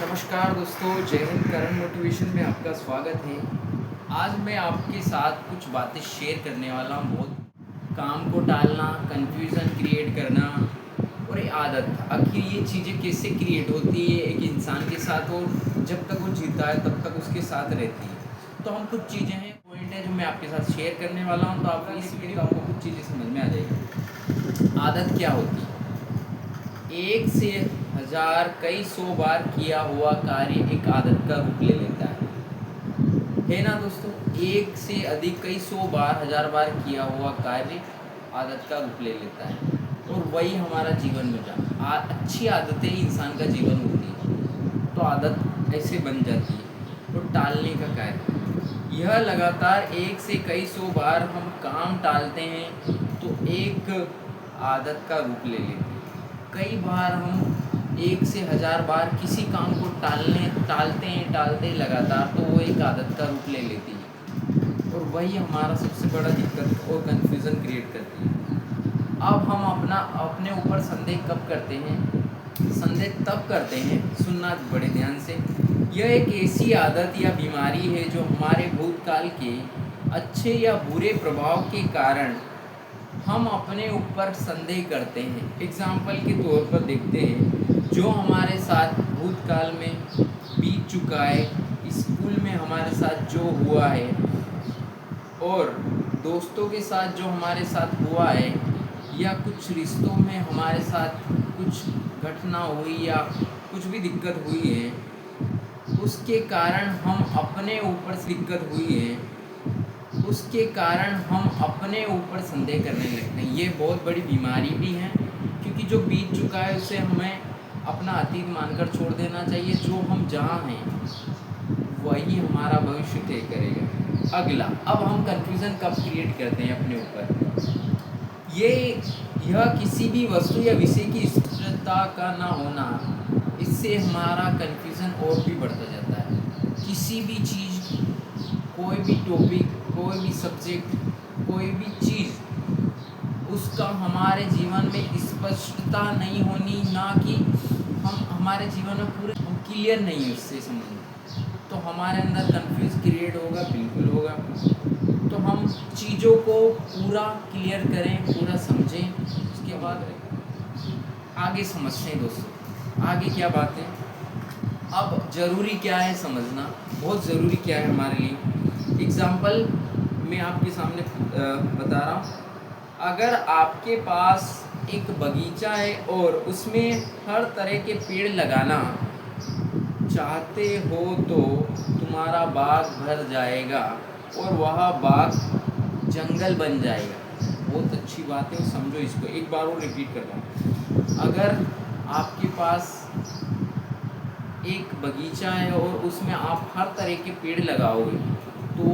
नमस्कार दोस्तों, जय हिंद। करण मोटिवेशन में आपका स्वागत है। आज मैं आपके साथ कुछ बातें शेयर करने वाला हूँ। बहुत काम को टालना, कन्फ्यूज़न क्रिएट करना और ये आदत, आखिर ये चीज़ें कैसे क्रिएट होती है एक इंसान के साथ, और जब तक वो जीता है तब तक उसके साथ रहती है। तो हम कुछ चीज़ें हैं, पॉइंट है जो मैं आपके साथ शेयर करने वाला हूँ। तो आपको इस वीडियो आपको कुछ चीज़ें समझ में आ जाएगी। आदत क्या होती है? एक से हजार कई सौ बार किया हुआ कार्य एक आदत का रूप ले लेता है ना दोस्तों। एक से अधिक कई सौ बार, हजार बार किया हुआ कार्य आदत का रूप ले लेता है, और वही हमारा जीवन में अच्छी आदतें इंसान का जीवन होती है, तो आदत ऐसे बन जाती है। तो टालने का कार्य, यह लगातार एक से कई सौ बार हम काम टालते हैं तो एक आदत का रूप ले लेती है। कई बार हम एक से हजार बार किसी काम को टालते हैं लगातार, तो वो एक आदत का रूप ले लेती है, और वही हमारा सबसे बड़ा दिक्कत और कन्फ्यूज़न क्रिएट करती है। अब हम अपने ऊपर संदेह कब करते हैं? संदेह तब करते हैं, सुनना बड़े ध्यान से। यह एक ऐसी आदत या बीमारी है जो हमारे भूतकाल के अच्छे या बुरे प्रभाव के कारण हम अपने ऊपर संदेह करते हैं। एग्जाम्पल के तौर पर देखते हैं, जो हमारे साथ भूतकाल में बीत चुका है, स्कूल में हमारे साथ जो हुआ है, और दोस्तों के साथ जो हमारे साथ हुआ है, या कुछ रिश्तों में हमारे साथ कुछ घटना हुई या कुछ भी दिक्कत हुई है, उसके कारण हम अपने ऊपर दिक्कत हुई है, उसके कारण हम अपने ऊपर संदेह करने लगते हैं। ये बहुत बड़ी बीमारी भी है, क्योंकि जो बीत चुका है उसे हमें अपना अतीत मानकर छोड़ देना चाहिए। जो हम जहाँ हैं वही हमारा भविष्य तय करेगा। अगला, अब हम कन्फ्यूज़न कब क्रिएट करते हैं अपने ऊपर? यह किसी भी वस्तु या विषय की स्पष्टता का ना होना, इससे हमारा कन्फ्यूज़न और भी बढ़ता जाता है। किसी भी चीज़, कोई भी टॉपिक, कोई भी सब्जेक्ट, कोई भी चीज़, उसका हमारे जीवन में स्पष्टता नहीं होनी, ना कि हम हमारे जीवन में पूरे हम क्लियर नहीं है उससे संबंधित, तो हमारे अंदर कन्फ्यूज़ क्रिएट होगा, बिल्कुल होगा। तो हम चीज़ों को पूरा क्लियर करें, पूरा समझें, उसके बाद आगे समझते हैं दोस्तों। आगे क्या बात है? अब ज़रूरी क्या है समझना, बहुत ज़रूरी क्या है हमारे लिए। एग्ज़ाम्पल मैं आपके सामने बता रहा हूँ। अगर आपके पास एक बगीचा है और उसमें हर तरह के पेड़ लगाना चाहते हो, तो तुम्हारा बाग भर जाएगा और वह बाग जंगल बन जाएगा। बहुत अच्छी बात है, समझो इसको। एक बार और रिपीट करता हूँ। अगर आपके पास एक बगीचा है और उसमें आप हर तरह के पेड़ लगाओगे, तो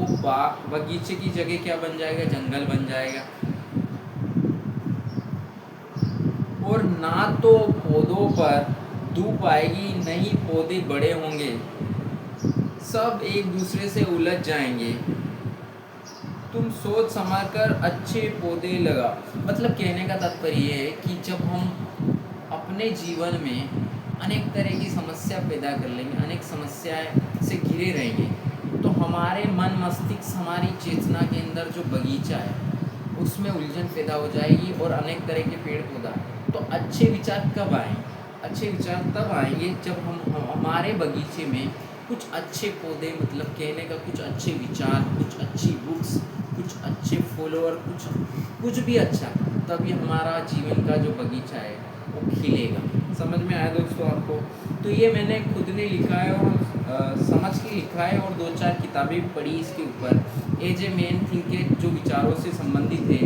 बगीचे की जगह क्या बन जाएगा? जंगल बन जाएगा। और ना तो पौधों पर धूप आएगी, नहीं पौधे बड़े होंगे, सब एक दूसरे से उलझ जाएंगे। तुम सोच समझ कर अच्छे पौधे लगा। मतलब कहने का तात्पर्य ये है कि जब हम अपने जीवन में अनेक तरह की समस्या पैदा कर लेंगे, अनेक समस्याएं से घिरे रहेंगे, तो हमारे मन मस्तिष्क, हमारी चेतना के अंदर जो बगीचा है उसमें उलझन पैदा हो जाएगी, और अनेक तरह के पेड़ पौधा। तो अच्छे विचार कब आएँ? अच्छे विचार तब आएंगे जब हम हमारे बगीचे में कुछ अच्छे पौधे, मतलब कहने का कुछ अच्छे विचार, कुछ अच्छी बुक्स, कुछ अच्छे फॉलोअर, कुछ भी अच्छा, तभी हमारा जीवन का जो बगीचा है वो खिलेगा। समझ में आया दोस्तों आपको? तो ये मैंने खुद ने लिखा है और समझ के लिखा है, और 2-4 किताबें पढ़ी इसके ऊपर। एज ए मैन थिंक, जो विचारों से संबंधित है,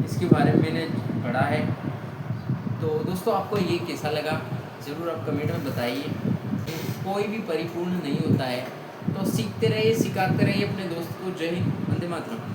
इसके बारे में मैंने पढ़ा है। तो दोस्तों, आपको ये कैसा लगा ज़रूर आप कमेंट में बताइए। कोई भी परिपूर्ण नहीं होता है, तो सीखते रहिए, सिखाते रहिए अपने दोस्त को। जय हिंद, वंदे मातरम।